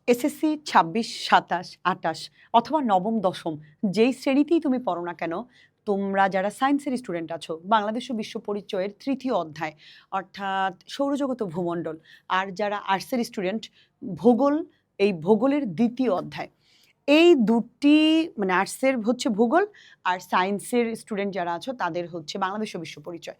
SSC ২৬, ২৭, ২৮ অথবা নবম, দশম যেই শ্রেণীতেই তুমি পড়ো না কেন, তোমরা যারা সায়েন্সের স্টুডেন্ট আছো, বাংলাদেশ ও বিশ্ব পরিচয়ের ৩য় অধ্যায় অর্থাৎ সৌরজগৎ ও ভূমণ্ডল, আর যারা আর্টসের স্টুডেন্ট ভূগোল, এই ভূগোলের ২য় অধ্যায়। এই দুটি মানে আর্টসের হচ্ছে ভূগোল আর সায়েন্সের স্টুডেন্ট যারা আছো তাদের হচ্ছে বাংলাদেশ ও বিশ্ব পরিচয়।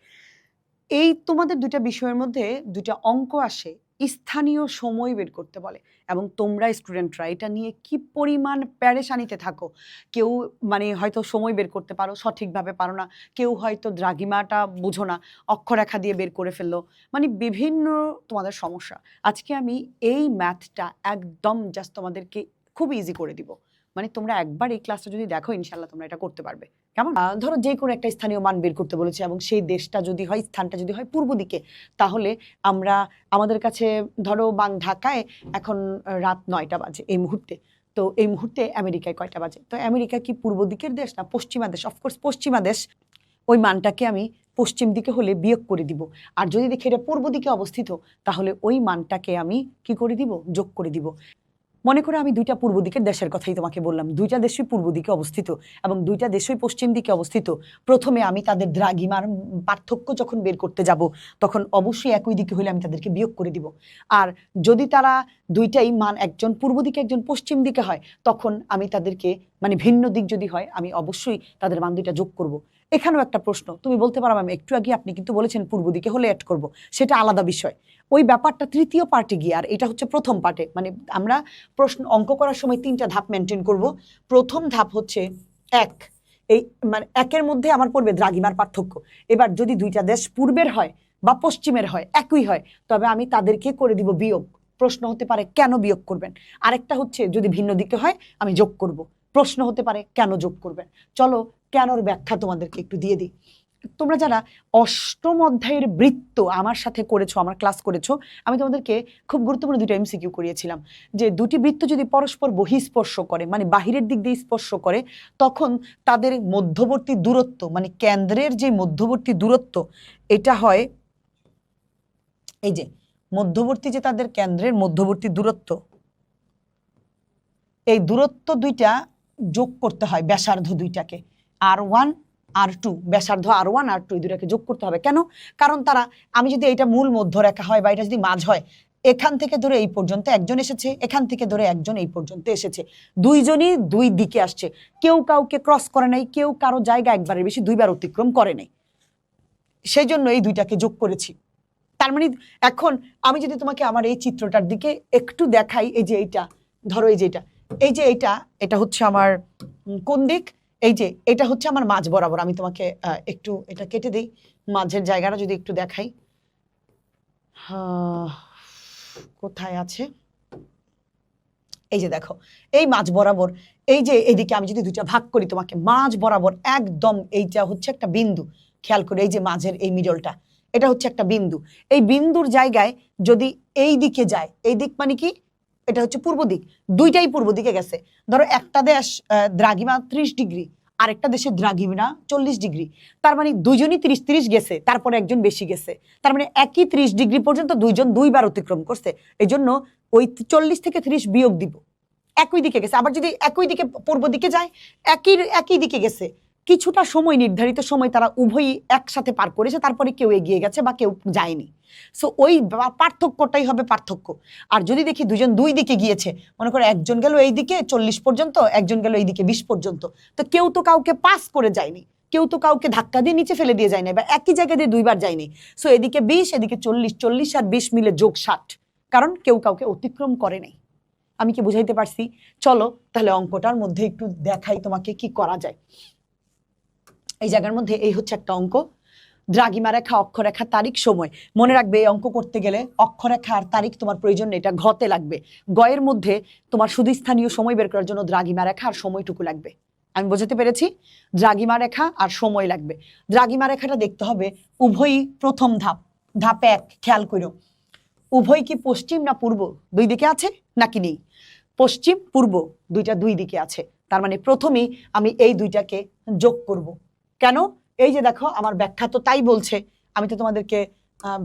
এই তোমাদের ২টা বিষয়ের মধ্যে ২টা অঙ্ক আসে, স্থানীয় সময় বের করতে বলে এবং তোমরা স্টুডেন্টরা এটা নিয়ে কি পরিমাণ প্যারেশানিতে থাকো। কেউ মানে হয়তো সময় বের করতে পারো, সঠিকভাবে পারো না। কেউ হয়তো দ্রাঘিমাটা বুঝো না, অক্ষরেখা দিয়ে বের করে ফেললো। মানে বিভিন্ন তোমাদের সমস্যা। আজকে আমি এই ম্যাথটা একদম জাস্ট তোমাদেরকে খুব ইজি করে দিব। মানে তোমরা একবার এই ক্লাসটা যদি দেখো ইনশাল্লাহ তোমরা এটা করতে পারবে। কেমন? ধরো যে কোনো একটা স্থানীয় মান বের করতে বলেছে এবং সেই দেশটা যদি হয়, স্থানটা যদি হয় পূর্ব দিকে, তাহলে আমরা আমাদের কাছে ধরো ঢাকায় এখন রাত ৯টা বাজে এই মুহূর্তে। তো এই মুহূর্তে আমেরিকায় কয়টা বাজে? তো আমেরিকা কি পূর্ব দিকের দেশ না পশ্চিমা দেশ? অফকোর্স পশ্চিমা দেশ। ওই মানটাকে আমি পশ্চিম দিকে হলে বিয়োগ করে দিব। আর যদি দেখি এটা পূর্ব দিকে অবস্থিত, তাহলে ওই মানটাকে আমি কি করে দিব? যোগ করে দিব। মনে করো আমি ২টা পূর্ব দিকের দেশের কথাই তোমাকে বললাম। ২টা দেশই পূর্ব দিকে অবস্থিত এবং ২টা দেশই পশ্চিম দিকে অবস্থিত। প্রথমে আমি তাদের দ্রাঘিমার পার্থক্য যখন বের করতে যাব, তখন অবশ্যই একই দিকে হলে আমি তাদেরকে বিয়োগ করে দিব। আর যদি তারা দুইটাই মান একজন পূর্ব দিকে একজন পশ্চিম দিকে হয়, তখন আমি তাদেরকে মানে ভিন্ন দিক যদি হয়, আমি অবশ্যই তাদের মান দুইটা যোগ করব। এখানেও একটা প্রশ্ন তুমি বলতে পারো, আমি একটু আগে আপনি কিন্তু বলেছেন পূর্ব দিকে হলে অ্যাড করব, সেটা আলাদা বিষয়। ওই ব্যাপারটা ৩য় পার্টে গিয়ে, আর এটা হচ্ছে প্রথম পার্টে। মানে আমরা প্রশ্ন অঙ্ক করার সময় ৩টা ধাপ মেনটেন করব। প্রথম ধাপ হচ্ছে এক, এই মানে একের মধ্যে আমার পড়বে দ্রাঘিমার পার্থক্য। এবার যদি ২টা দেশ পূর্বের হয় বা পশ্চিমের হয়, একই হয়, তবে আমি তাদেরকে করে দিব বিয়োগ। প্রশ্ন হতে পারে কেন বিয়োগ করবেন? আরেকটা হচ্ছে যদি ভিন্ন দিকে হয় আমি যোগ করব। প্রশ্ন হতে পারে কেন যোগ করবেন? চলো কেনর ব্যাখ্যা তোমাদেরকে একটু দিয়ে দিই। তোমরা যারা অষ্টম অধ্যায়ের বৃত্ত আমার সাথে করেছো, আমার ক্লাস করেছো, আমি তোমাদেরকে খুব গুরুত্বপূর্ণ 2টা এমসিকিউ করিয়েছিলাম যে দুটি বৃত্ত যদি পরস্পর বহিঃস্পর্শ করে, মানে বাহিরের দিক দিয়ে স্পর্শ করে, তখন তাদের মধ্যবর্তী দূরত্ব মানে কেন্দ্রের যে মধ্যবর্তী দূরত্ব, এটা হয় এই যে মধ্যবর্তী যে তাদের কেন্দ্রের মধ্যবর্তী দূরত্ব, এই দূরত্ব দুইটা যোগ করতে হয়, ব্যাসার্ধ দুইটাকে R1 R2, ব্যাসার্ধ R1 R2 এই দুটাকে যোগ করতে হবে। কেন? কারণ তারা, আমি যদি এটা মূল মধ্যরেখা হয় বা এটা যদি মাঝ হয়, এখান থেকে ধরে এই পর্যন্ত একজন এসেছে, এখান থেকে ধরে একজন এই পর্যন্ত এসেছে, দুইজনই দুই দিকে আসছে, কেউ কাউকে ক্রস করে নাই, কেউ কারো জায়গা একবারের বেশি দুইবার অতিক্রম করে নাই, সেই জন্য এই দুইটাকে যোগ করেছি। তার মানে এখন আমি যদি তোমাকে আমার এই চিত্রটার দিকে একটু দেখাই, এই যে এইটা ধরো, এই যে এটা হচ্ছে আমার কোন দিক? এই যে এটা হচ্ছে আমার মাঝ বরাবর। আমি তোমাকে একটু এটা কেটে দিই, মাঝের জায়গাটা যদি একটু দেখাই। কোথায় আছে? এই যে দেখো, এই মাঝ বরাবর, এই যে এইদিকে আমি যদি দুইটা ভাগ করি, তোমাকে মাঝ বরাবর একদম এইটা হচ্ছে একটা বিন্দু। খেয়াল করে এই যে মাঝের এই মিডলটা, এটা হচ্ছে একটা বিন্দু। এই বিন্দুর জায়গায় যদি এই দিকে যায়, এই দিক মানে কি? এটা হচ্ছে পূর্ব দিক, দুইটাই পূর্ব দিকে গেছে। ধরো একটা দেশ দ্রাঘিমা 30 ডিগ্রি, আরেকটা দেশের দ্রাঘিমা 40 ডিগ্রি, তার মানে দুইজনই 30-30 গেছে, তারপরে একজন বেশি গেছে, তার মানে একই 30 ডিগ্রি পর্যন্ত দুইজন দুইবার অতিক্রম করছে। এই জন্য ওই 40 থেকে 30 বিয়োগ দিব, একই দিকে গেছে। আবার যদি একই দিকে পূর্ব দিকে যায়, একই দিকে গেছে, কিছুটা সময়, নির্ধারিত সময় তারা উভয়ই একসাথে পার করেছে, তারপরে কেউ এগিয়ে গেছে বা কেউ যায়নি। সো ওই পার্থক্যটাই হবে পার্থক্য। আর যদি দেখি দুজন দুই দিকে গিয়েছে, মনে করো একজন গেল এই দিকে 40 পর্যন্ত, একজন গেল এই দিকে 20 পর্যন্ত, তো কেউ তো কাউকে পাস করে যায়নি, কেউ তো কাউকে ধাক্কা দিয়ে নিচে ফেলে দিয়ে যায়নি, বা একই জায়গা দিয়ে দুইবার যায়নি। সো এদিকে 20, এদিকে 40, 40 আর 20 মিলে যোগ 60, কারণ কেউ কাউকে অতিক্রম করে নাই। আমি কি বুঝাইতে পারছি? চলো তাহলে অঙ্কটার মধ্যে একটু দেখাই তোমাকে কি করা যায়। এই জায়গার মধ্যে এই হচ্ছে একটা অঙ্ক, দ্রাঘিমা রেখা, অক্ষরেখা, তারিখ, সময়। মনে রাখবে এই অঙ্ক করতে গেলে অক্ষরেখা আর তারিখ তোমার প্রয়োজন নেই, এটা ঘতে লাগবে। গয়ের মধ্যে তোমার শুধু স্থানীয় সময় বের করার জন্য দ্রাঘিমা রেখা আর সময়টুকু লাগবে। আমি বোঝাতে পেরেছি? দ্রাঘিমা রেখা আর সময় লাগবে। দ্রাঘিমা রেখাটা দেখতে হবে উভয়ই প্রথম ধাপ, ধাপ 1, খেয়াল করো উভয় কি পশ্চিম না পূর্ব দুই দিকে আছে নাকি নেই? পশ্চিম পূর্ব দুইটা দুই দিকে আছে, তার মানে প্রথমেই আমি এই দুইটাকে যোগ করব। কেন? এই যে দেখো আমার ব্যাখ্যা তো তাই বলছে, আমি তো তোমাদেরকে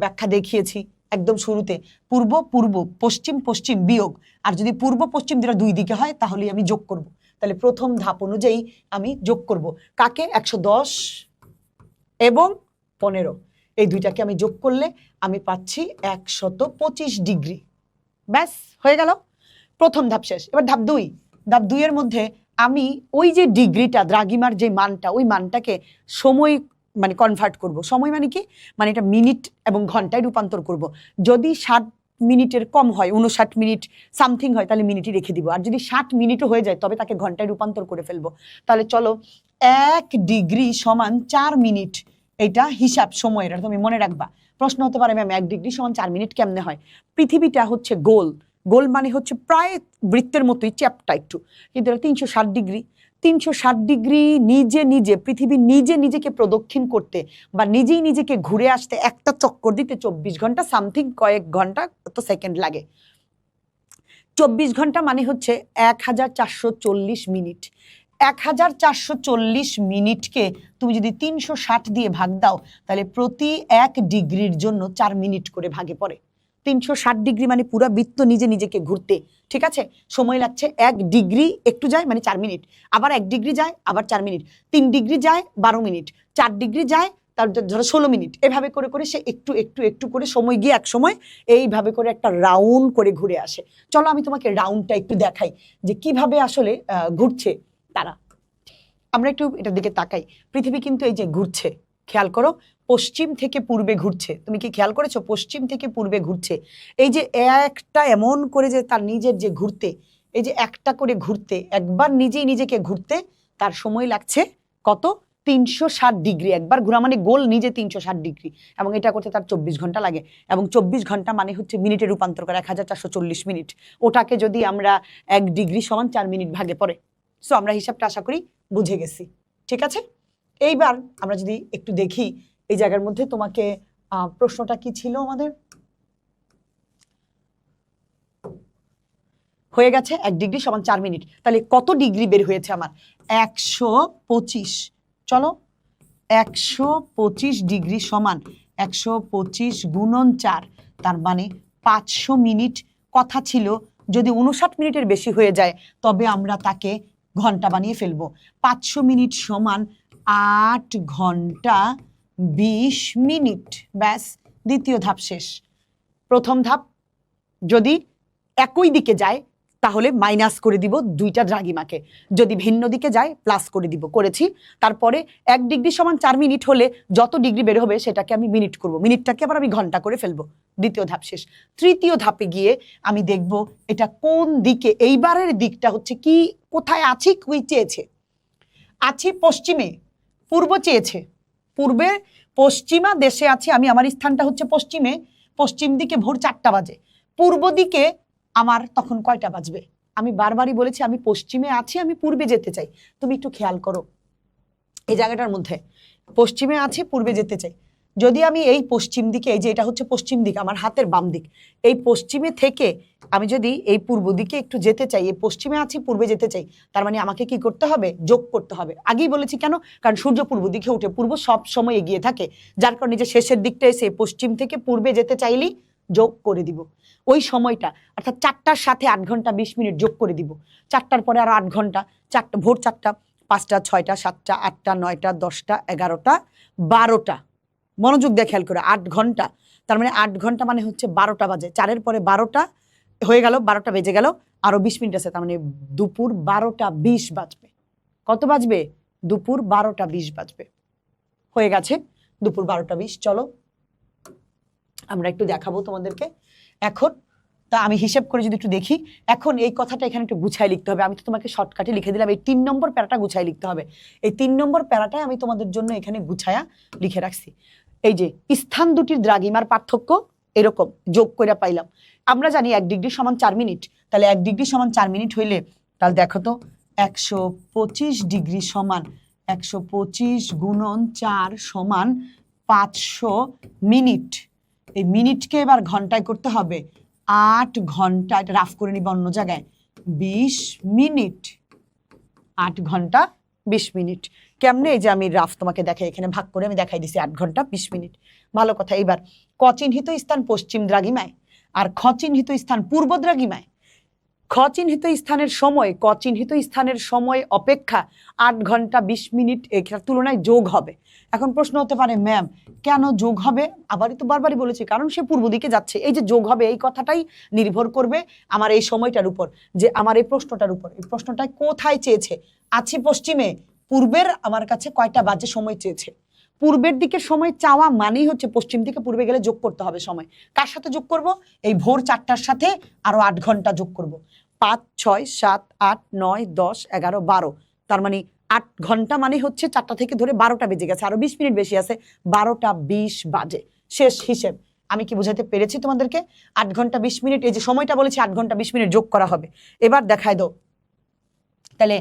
ব্যাখ্যা দেখিয়েছি। একদম শুরুতে পূর্ব পূর্ব, পশ্চিম পশ্চিম বিয়োগ, আর যদি পূর্ব পশ্চিম দুটো দুই দিকে হয় তাহলে আমি যোগ করব। তাহলে প্রথম ধাপ অনুযায়ী আমি যোগ করব কাকে, 110 এবং 15, এই দুইটাকে আমি যোগ করলে আমি পাচ্ছি 125 ডিগ্রি। ব্যাস হয়ে গেল, প্রথম ধাপ শেষ। এবার ধাপ 2, ধাপ 2 এর মধ্যে আমি ওই যে ডিগ্রিটা, দ্রাঘিমার যে মানটা, ওই মানটাকে সময় মানে কনভার্ট করব। সময় মানে কি, মানে এটা মিনিট এবং ঘন্টায় রূপান্তর করব। যদি 60 মিনিটের কম হয়, 59 মিনিট সামথিং হয়, তাহলে মিনিটই রেখে দিব। আর যদি 60 মিনিটও হয়ে যায় তবে তাকে ঘন্টায় রূপান্তর করে ফেলবো। তাহলে চলো, 1 ডিগ্রি সমান 4 মিনিট, এটা হিসাব সময়ের, এটা তুমি মনে রাখবা। প্রশ্ন হতে পারে ম্যাম 1 ডিগ্রি সমান 4 মিনিট কেমনে হয়? পৃথিবীটা হচ্ছে গোল, গোল মানে হচ্ছে প্রায় বৃত্তের মতোই চ্যাপ্টা একটু, কিন্তু এটা 360 ডিগ্রি। 360 ডিগ্রি নিজে নিজে পৃথিবী নিজে নিজেকে প্রদক্ষিণ করতে বা নিজেই নিজেকে ঘুরে আসতে একটা চক্কর দিতে 24 ঘন্টা সামথিং, কয়েক ঘন্টা তো সেকেন্ড লাগে। 24 ঘন্টা মানে হচ্ছে 1440 মিনিট। 1440 মিনিটকে তুমি যদি 360 দিয়ে ভাগ দাও, তাহলে প্রতি 1 ডিগ্রির জন্য 4 মিনিট করে ভাগে পড়ে। 360 ডিগ্রি মানে পুরো বৃত্ত নিজে নিজেকে ঘুরতে, ঠিক আছে? সময় লাগছে 1 ডিগ্রি একটু যায় মানে 4 মিনিট, আবার 1 ডিগ্রি যায় আবার 4 মিনিট, 3 ডিগ্রি যায় 12 মিনিট, 4 ডিগ্রি যায় তার ধরো 16 মিনিট, এভাবে করে করে সে একটু একটু একটু করে সময় গিয়ে এক সময় এইভাবে করে একটা রাউন্ড করে ঘুরে আসে। চলো আমি তোমাকে রাউন্ডটা একটু দেখাই যে কিভাবে আসলে ঘুরছে তারা। আমরা একটু এটার দিকে তাকাই। পৃথিবী কিন্তু এই যে ঘুরছে, খেয়াল করো, পশ্চিম থেকে পূর্বে ঘুরছে। তুমি কি খেয়াল করেছো? পশ্চিম থেকে পূর্বে ঘুরছে। এই যে একটা এমন করে যে তার নিজের যে ঘুরতে, এই যে একটা করে ঘুরতে, একবার নিজেই নিজেকে ঘুরতে তার সময় লাগছে কত? 360 ডিগ্রি। একবার ঘোরা মানে গোল নিজে 360 ডিগ্রি, এবং এটা করতে তার 24 ঘন্টা লাগে। এবং 24 ঘন্টা মানে হচ্ছে মিনিটে রূপান্তর করা, 1440 মিনিট। ওটাকে যদি আমরা 1 ডিগ্রি সমান 4 মিনিট ভাগে পড়ে, সো আমরা হিসাবটা আশা করি বুঝে গেছি, ঠিক আছে? এইবার আমরা যদি একটু দেখি এই জায়গার মধ্যে তোমাকে প্রশ্নটা কি ছিল আমাদের? হয়ে গেছে 1 ডিগ্রি সমান 4 মিনিট। তাহলে কত ডিগ্রি বের হয়েছে আমার? 125। চলো, 125 ডিগ্রি সমান 125 গুণন 4, তার মানে 500 মিনিট। কথা ছিল যদি 59 মিনিটের বেশি হয়ে যায় তবে আমরা তাকে ঘন্টা বানিয়ে ফেলবো। 500 মিনিট সমান 8 ঘন্টা 20 মিনিট। ব্যাস, দ্বিতীয় ধাপ শেষ। প্রথম ধাপ যদি একই দিকে যায় তাহলে মাইনাস করে দিব দুইটা দ্রাঘিমাকে, যদি ভিন্ন দিকে যায় প্লাস করে দিব, করেছি। তারপরে 1 ডিগ্রি সমান 4 মিনিট হলে যত ডিগ্রি বের হবে সেটাকে আমি মিনিট করব, মিনিটটাকে আবার আমি ঘন্টা করে ফেলবো। দ্বিতীয় ধাপ শেষ। তৃতীয় ধাপে গিয়ে আমি দেখব এটা কোন দিকে। এইবারের দিকটা হচ্ছে কি, কোথায় আছি, কি চেয়েছে? আছি পশ্চিমে, পূর্ব চেয়েছে। পূর্বে পশ্চিমা দেশে আছি আমি, আমার স্থানটা হচ্ছে পশ্চিমে। পশ্চিম দিকে ভোর 4টা বাজে। পূর্ব দিকে আমার তখন কয়টা বাজবে? আমি বারবারই বলেছি আমি পশ্চিমে আছি, আমি পূর্বে যেতে চাই। তুমি একটু খেয়াল করো এই জায়গাটার মধ্যে, পশ্চিমে আছি পূর্বে যেতে চাই। যদি আমি এই পশ্চিম দিকে, এই যে এটা হচ্ছে পশ্চিম দিক, আমার হাতের বাম দিক, এই পশ্চিমে থেকে আমি যদি এই পূর্ব দিকে একটু যেতে চাই, এই পশ্চিমে আছি পূর্বে যেতে চাই, তার মানে আমাকে কি করতে হবে? যোগ করতে হবে। আগেই বলেছি কেন? কারণ সূর্য পূর্ব দিকে উঠে, পূর্ব সব সময় এগিয়ে থাকে, যার কারণে যে শেষের দিকটা এসে পশ্চিম থেকে পূর্বে যেতে চাইলেই যোগ করে দিব ওই সময়টা, অর্থাৎ 4টার সাথে 8 ঘন্টা 20 মিনিট যোগ করে দিব। 4টার পরে আরো 8 ঘন্টা, ভোর 4টা, 5টা, 6টা, 7টা, 8টা, 9টা, 10টা, 11টা, 12টা। মনোযোগ দিয়ে খেয়াল করে, 8 ঘন্টা, তার মানে 8 ঘন্টা মানে হচ্ছে 12টা বাজে। 4-এর পরে 12টা হয়ে গেল, 12টা বেজে গেল, আরো 20 মিনিট আছে, তার মানে দুপুর 12টা 20 বাজবে। কত বাজবে? দুপুর 12টা 20 বাজবে। হয়ে গেছে দুপুর 12টা 20। চলো আমরা একটু দেখাবো তোমাদেরকে এখন। তা আমি হিসেব করে যদি একটু দেখি, এখন এই কথাটা এখানে একটু গুছায় লিখতে হবে। আমি তো তোমাকে শর্টকাটে লিখে দিলাম, এই 3 নম্বর প্যারাটা গুছায় লিখতে হবে। এই 3 নম্বর প্যারাটাই আমি তোমাদের জন্য এখানে গুছায়া লিখে রাখছি। এই যে স্থান দুটির দ্রাঘিমার পার্থক্য এরকম যোগ করে পাইলাম। আমরা জানি 1 ডিগ্রি সমান 4 মিনিট, তাহলে 1 ডিগ্রি সমান 4 মিনিট হইলে তাহলে দেখো তো 125 ডিগ্রি সমান 125 গুণন 4 সমান 500 মিনিট। এই মিনিটকে এবার ঘন্টায় করতে হবে, 8 ঘন্টা, এটা রাফ করে নিবে অন্য জায়গায়, 20 মিনিট। 8 ঘন্টা 20 মিনিট। কেমনে? এই যে আমি রাফ তোমাকে দেখাই, এখানে ভাগ করে আমি দেখাই দিছি 8 ঘন্টা 20 মিনিট। ভালো কথা। এবার ক চিহ্নিত স্থান পশ্চিম দ্রাঘিমায় আর খ চিহ্নিত স্থান পূর্ব দ্রাঘিমায়। খ চিহ্নিত স্থানের সময় ক চিহ্নিত স্থানের সময় অপেক্ষা 8 ঘন্টা 20 মিনিট এটার তুলনায় যোগ হবে। এখন প্রশ্ন হতে পারে, ম্যাম কেন যোগ হবে? আবারই তো বারবারই বলেছি, কারণ সে পূর্ব দিকে যাচ্ছে। এই যে যোগ হবে এই কথাটাই নির্ভর করবে আমার এই সময়টার উপর, যে আমার এই প্রশ্নটার উপর। এই প্রশ্নটা কোথায় চেয়েছে? আছে পশ্চিমে, পূর্বের আমার কাছে কয়টা বাজে সময় চেয়েছে। পূর্বের দিকে সময় চাওয়া মানেই হচ্ছে পশ্চিম থেকে পূর্বে গেলে যোগ করতে হবে সময়। কার সাথে যোগ করব? এই ভোর 4টার সাথে আরো 8 ঘন্টা যোগ করব। 5, 6, 7, 8, 9, 10, 11, 12। তার মানে 8 ঘন্টা মানে হচ্ছে 4টা থেকে ধরে 12টা বেজে গেছে, আরো 20 মিনিট বেশি আছে, 12টা 20 বাজে। শেষ হিসেব। আমি কি বোঝাতে পেরেছি তোমাদেরকে? 8 ঘন্টা 20 মিনিট, এই যে সময়টা বলেছি 8 ঘন্টা 20 মিনিট যোগ করা হবে। এবার দেখাই দাও তাহলে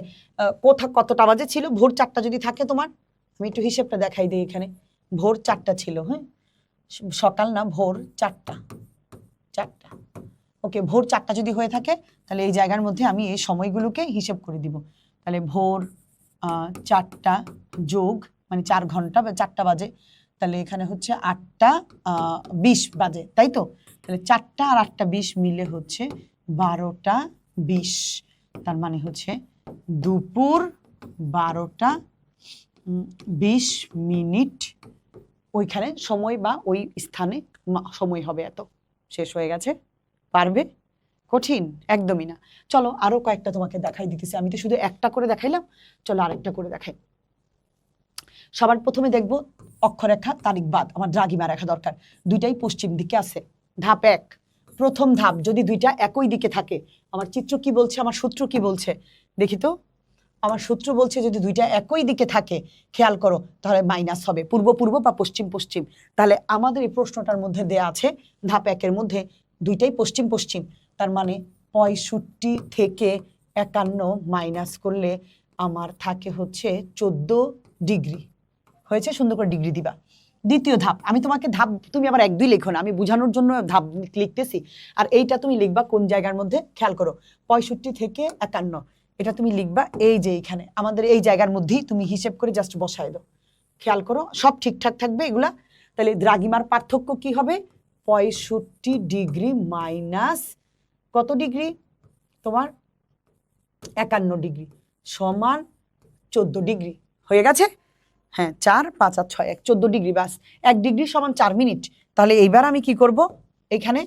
কতটা বাজে ছিল। ভোর 4টা যদি থাকে তোমার, আমি একটু হিসেবটা দেখাই দিই। এখানে ভোর 4টা ছিল, হ্যাঁ সকাল না, ভোর 4টা। ওকে, ভোর 4টা যদি হয়ে থাকে তাহলে এই জায়গার মধ্যে আমি এই সময়গুলোকে হিসেব করে দিব। তাহলে ভোর 4টা যোগ মানে 4 ঘন্টা বা 4টা বাজে, তাহলে এখানে হচ্ছে 8টা 20 বাজে, তাই তো? তাহলে 4টা আর 8টা 20 মিলে হচ্ছে 12টা 20। তার মানে হচ্ছে দুপুর 12টা 20 মিনিট ওইখানে সময় বা ওই স্থানে সময় হবে। এত শেষ হয়ে গেছে। পারবে? কঠিন একদমই না। চলো আরো কয়েকটা তোমাকে দেখাই দিতেছি। আমি তো শুধু একটা করে দেখাইলাম, চলো আরেকটা করে দেখাই। সবার প্রথমে দেখবো অক্ষরেখা তারিখ বাদ, আমার দ্রাঘিমা রেখা দরকার। দুইটাই পশ্চিম দিকে আছে। ধাপ 1, প্রথম ধাপ, যদি দুইটা একই দিকে থাকে। আমার চিত্র কি বলছে, আমার সূত্র কি বলছে দেখি তো। আমার সূত্র বলছে যদি দুইটা একই দিকে থাকে, খেয়াল করো, তাহলে মাইনাস হবে, পূর্ব পূর্ব বা পশ্চিম পশ্চিম। তাহলে আমাদের এই প্রশ্নটার মধ্যে দেয়া আছে ধাপ 1-এর মধ্যে দুইটাই পশ্চিম পশ্চিম। তার মানে 65 থেকে 51 মাইনাস করলে আমার থাকে হচ্ছে 14 ডিগ্রি। হয়েছে? সুন্দর করে ডিগ্রি দিবা। দ্বিতীয় ধাপ, আমি তোমাকে ধাপ, তুমি আবার 1-2 লেখো না, আমি বোঝানোর জন্য ধাপ লিখতেছি। আর এইটা তুমি লিখবা কোন জায়গার মধ্যে, খেয়াল করো, 65 থেকে 51 এটা তুমি লিখবা এই যে এইখানে আমাদের এই জায়গার মধ্যেই তুমি হিসেব করে জাস্ট বসায় দাও। খেয়াল করো সব ঠিকঠাক থাকবে এগুলা। তাহলে দ্রাঘিমার পার্থক্য কি হবে? 65 ডিগ্রি মাইনাস কত ডিগ্রি তোমার? 51 ডিগ্রি সমান 14 ডিগ্রি। হয়ে গেছে? হ্যাঁ, 4, 5 আর 6, 14 ডিগ্রি। বাস, 1 ডিগ্রি সমান 4 মিনিট। তাহলে এইবার আমি কি করব, এখানে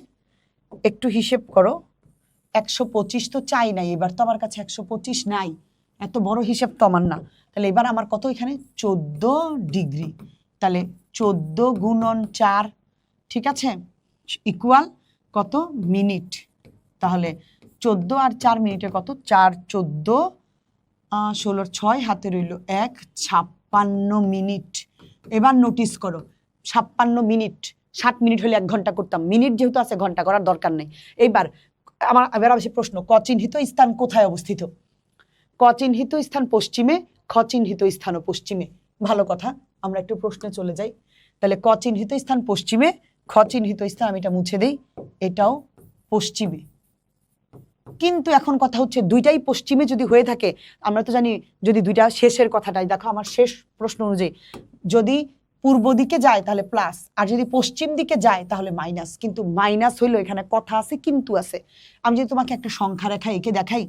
একটু হিসেব করো। 125 তো চাই নাই, এবার তো আমার কাছে 125 নাই, এত বড় হিসেব তো আমার না। তাহলে এবার আমার কত এখানে? 14 ডিগ্রি। তাহলে 14 গুণন 4, ঠিক আছে, ইকুয়াল কত? মিনিট। তাহলে 14 আর 4 মিনিটে কত? 4, 14, 16, 6 হাতে রইল 1, 56 মিনিট। এবার নোটিস করো 56 মিনিট, 60 মিনিট হলে 1 ঘন্টা করতাম, মিনিট যেহেতু আছে ঘন্টা করার দরকার নেই। এবার আসে প্রশ্ন, ক চিহ্নিত স্থান কোথায় অবস্থিত? ক চিহ্নিত স্থান পশ্চিমে, খ চিহ্নিত স্থানও পশ্চিমে। ভালো কথা, আমরা একটু প্রশ্নে চলে যাই। তাহলে ক চিহ্নিত স্থান পশ্চিমে, খ চিহ্নিত স্থান, আমি এটা মুছে দেই, এটাও পশ্চিমে। কিন্তু এখন কথা হচ্ছে দুইটাই পশ্চিমে যদি হয়ে থাকে, আমরা তো জানি যদি দুইটা শেষের কথাটাই দেখো, আমার শেষ প্রশ্ন অনুযায়ী যদি পূর্ব দিকে যায় তাহলে প্লাস, আর যদি পশ্চিম দিকে যায় তাহলে মাইনাস। কিন্তু মাইনাস হইলো, এখানে কথা আছে কিন্তু আছে। আমি যদি তোমাকে একটা সংখ্যা রেখা এঁকে দেখাই,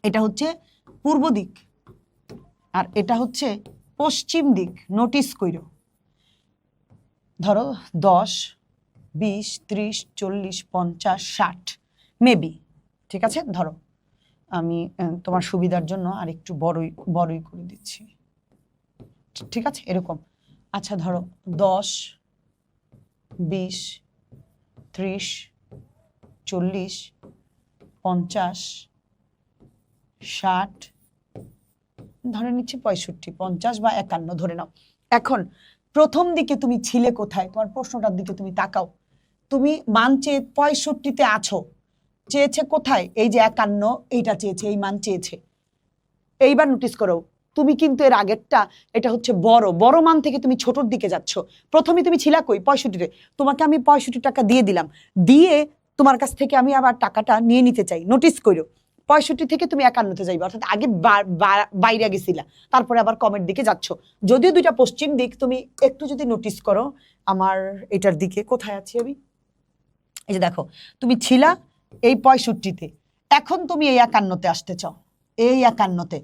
এটা হচ্ছে পূর্ব দিক আর এটা হচ্ছে পশ্চিম দিক। নোটিস কইরো, ধরো 10, 20, 30, 40, 50, 60 মেবি, ঠিক আছে। ধরো আমি তোমার সুবিধার জন্য আর একটু বড়ই করে দিচ্ছি, ঠিক আছে, এরকম। আচ্ছা ধরো 10, 20, 30, 40, 50, 60, ধরে নিচ্ছি 65, 50 বা 51 ধরে নাও। এখন প্রথম দিকে তুমি ছিলে কোথায়? তোমার প্রশ্নটার দিকে তুমি তাকাও। তুমি মান চেয়ে 65-তে আছো, চেয়েছে কোথায়? এই যে 51, এইটা চেয়েছে, এই মান চেয়েছে। এইবার নোটিস করো, তুমি কিন্তু এর আগেরটা, এটা হচ্ছে বড় মান থেকে তুমি ছোটর দিকে যাচ্ছ। প্রথমে তুমি ছিলা কই? 65-তে। তোমাকে আমি 65 টাকা দিয়ে দিলাম, দিয়ে তোমার কাছ থেকে আমি আবার টাকাটা নিয়ে নিতে চাই। নোটিস করো 65 থেকে তুমি 51-তে যাইবা, অর্থাৎ আগে বাইরে গেছিলা, তারপরে আবার কমের দিকে যাচ্ছ। যদিও দুইটা পশ্চিম দিক, তুমি একটু যদি নোটিস করো আমার এটার দিকে, কোথায় আছি আমি, এই যে দেখো, তুমি ছিলা এই 65-তে, এখন তুমি এই 51-তে আসতে চাও, এই 51-তে।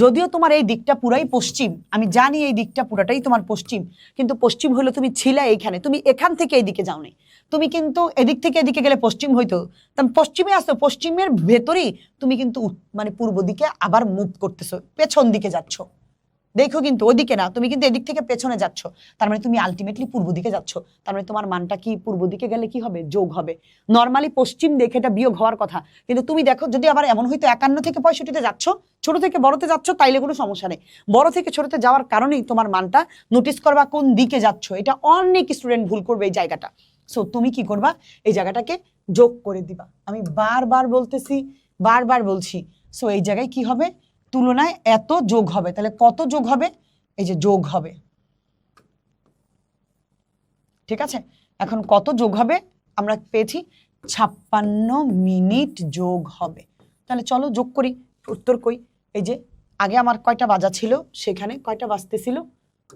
যদিও তোমার এই দিকটা পুরাই পশ্চিম, আমি জানি এই দিকটা পুরাটাই তোমার পশ্চিম, কিন্তু পশ্চিম হলো তুমি ছিলা এইখানে, তুমি এখান থেকে এইদিকে যাওনি, তুমি কিন্তু এদিক থেকে এদিকে গেলে পশ্চিম হইতো, তুমি পশ্চিমে আসছো, পশ্চিমের ভেতরেই তুমি কিন্তু মানে পূর্ব দিকে আবার মুভ করতেছো, পেছন দিকে যাচ্ছ। দেখো কিন্তু ওইদিকে না, তুমি কিন্তু এদিক থেকে পেছনে যাচ্ছ, তার মানে তুমি আলটিমেটলি পূর্ব দিকে যাচ্ছ। তার মানে তোমার মানটা কি পূর্ব দিকে গেলে কি হবে, যোগ হবে। নর্মালি পশ্চিম দেখে এটা বিয়োগ হওয়ার কথা, কিন্তু তুমি দেখো যদি আবার এমন হইতো 51 থেকে 65-তে যাচ্ছ, ছোট থেকে বড়তে যাচ্ছ, তাইলে কোনো সমস্যা নেই। বড় থেকে ছোটতে যাওয়ার কারণেই তোমার মানটা নোটিস করবা কোন দিকে যাচ্ছ, এটা অনেক স্টুডেন্ট ভুল করবে এই জায়গাটা। সো তুমি কি করবা, এই জায়গাটাকে যোগ করে দিবা। আমি বারবার বলতেছি, বারবার বলছি। সো এই জায়গায় কি হবে, তুলনায় এত যোগ হবে, তাহলে কত যোগ হবে, এই যে যোগ হবে, ঠিক আছে। এখন কত যোগ হবে, আমরা পেয়েছি 56 মিনিট যোগ হবে। তাহলে চলো যোগ করি, উত্তর কই, এই যে আগে আমার কয়টা বাজা ছিল, সেখানে কয়টা বাজতেছিল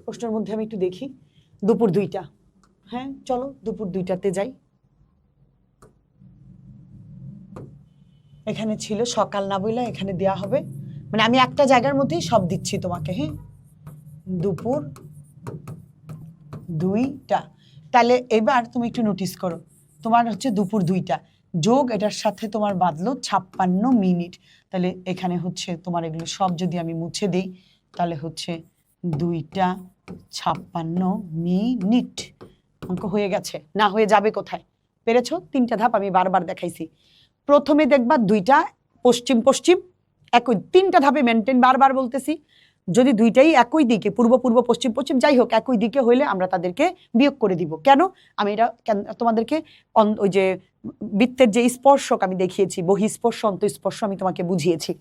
প্রশ্নের মধ্যে আমি একটু দেখি, দুপুর 2টা। হ্যাঁ চলো দুপুর 2টাতে যাই। এখানে ছিল সকাল না বইলা, এখানে দেয়া হবে, মানে আমি একটা জায়গার মধ্যেই সব দিচ্ছি তোমাকে। হ্যাঁ, দুপুর 2টা। তাহলে এবার তুমি একটু নোটিস করো, তোমার হচ্ছে দুপুর 2টা যোগ এটার সাথে তোমার বাদলো 56 মিনিট। তাহলে এখানে হচ্ছে তোমার এগুলো সব যদি আমি মুছে দিই, তাহলে হচ্ছে 2টা 56 মিনিট। অঙ্ক হয়ে গেছে, না হয়ে যাবে কোথায়, পেরেছো? 3টা ধাপ আমি বারবার দেখাইছি। প্রথমে দেখবা 2টা পশ্চিম পশ্চিম একই, 3টা ধাপে মেনটেন, বারবার বলতেছি। যদি দুইটাই একই দিকে, পূর্ব পূর্ব পশ্চিম পশ্চিম যাই হোক, একই দিকে হইলে আমরা তাদেরকে বিয়োগ করে দিব। কেন? আমি এটা তোমাদেরকে ওই যে বৃত্তের যে স্পর্শক আমি দেখিয়েছি, বহিঃস্পর্শ অন্তঃস্পর্শ আমি তোমাকে বুঝিয়েছি।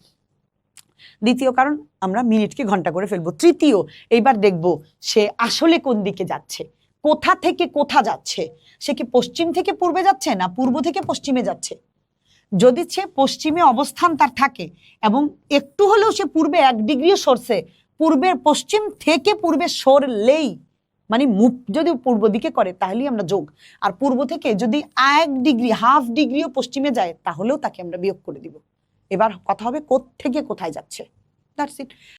দ্বিতীয় কারণ, আমরা মিনিটকে ঘন্টা করে ফেলবো। তৃতীয়, এইবার দেখব সে আসলে কোন দিকে যাচ্ছে, কোথা থেকে কোথা যাচ্ছে, সে কি পশ্চিম থেকে পূর্বে যাচ্ছে না পূর্ব থেকে পশ্চিমে যাচ্ছে। যদি সে পশ্চিমে অবস্থান তার থাকে এবং একটু হলেও সে পূর্বে 1 ডিগ্রিও সরছে, পূর্বের পশ্চিম থেকে পূর্বে সরলেই, মানে মুখ যদি পূর্ব দিকে করে তাহলেই আমরা যোগ, আর পূর্ব থেকে যদি 1 ডিগ্রি, হাফ ডিগ্রিও পশ্চিমে যায় তাহলেও তাকে আমরা বিয়োগ করে দিব। এবার কথা হবে কোত্থেকে কোথায় যাচ্ছে, দ্যাটস ইট।